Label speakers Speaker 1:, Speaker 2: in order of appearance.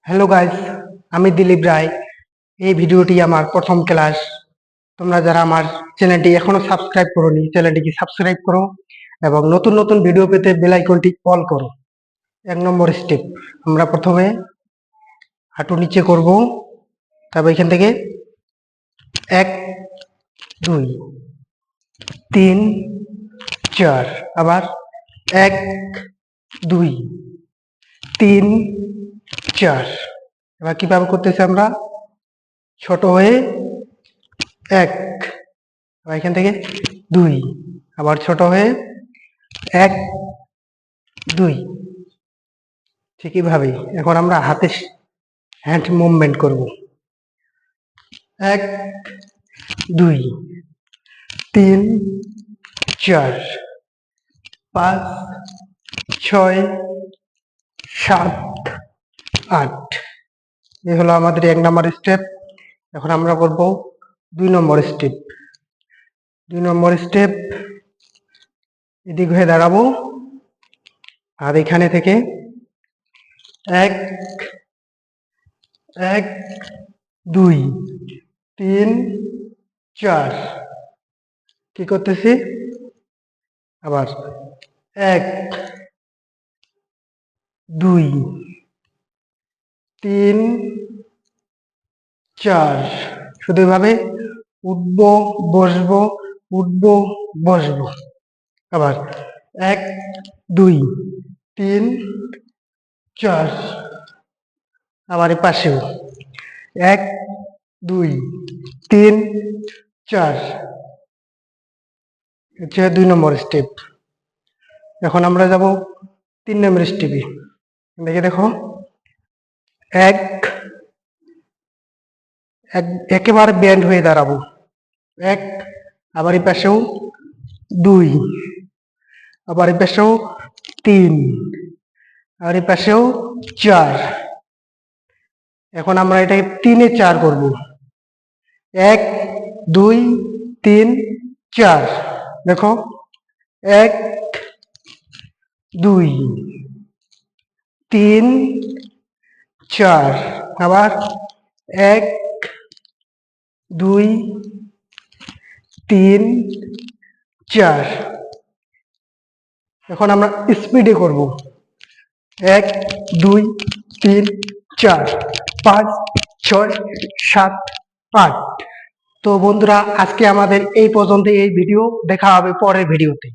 Speaker 1: Hello guys, আমি দিলীপ রায়। এই ভিডিওটি আমার প্রথম ক্লাস। তোমরা যারা আমার চ্যানেলটি এখনো সাবস্ক্রাইব করোনি, চ্যানেলটিকে সাবস্ক্রাইব করো এবং নতুন নতুন ভিডিও পেতে বেল আইকনটি অল করো। 1 নম্বর স্টেপ, আমরা প্রথমে হাঁটু নিচে করব, তারপর এখান থেকে 1 2 3 4, আবার 1 2 3 4। এবার কিভাবে করতেছি আমরা, ছোট হয়ে 1, এখান থেকে 2, আবার ছোট হয়ে 1 2। ঠিকই ভাবে এখন আমরা হাতে হ্যান্ড মুভমেন্ট করব। 1 2 3 4 5 6 7 8। এই হলো আমাদের 1 নম্বর স্টেপ। এখন আমরা করব 2 নম্বর স্টেপ। 2 নম্বর স্টেপ, এদিক হয়ে দাঁড়াবো আর এখানে থেকে 1 2 3 4। কি করতেছি, আবার 1 2 3 4। শুধু এভাবে উঠবো বসবো, উঠবো বসবো। আবার 1 2 3 4। আবার এই পাশেও 1 2 3 4। হচ্ছে 2 নম্বর স্টেপ। এখন আমরা যাব 3 নম্বর স্টেপে। দেখো 1 একেবারে ব্যান্ড হয়ে দাঁড়াবো, 1, আবার এই পাশেও 2, আবার এই পাশেও 3, আর এই পাশেও 4। এখন আমরা এটাকে 3 এ 4 করব। 1 2 3 4। দেখো 1 2 3 4, আবার 1 2 3 4। এখন আমরা স্পিডে করব। 1 2 3 4 5 6 7 8। তো বন্ধুরা, আজকে আমাদের এই পর্যন্ত এই ভিডিও। দেখা হবে পরের ভিডিওতে।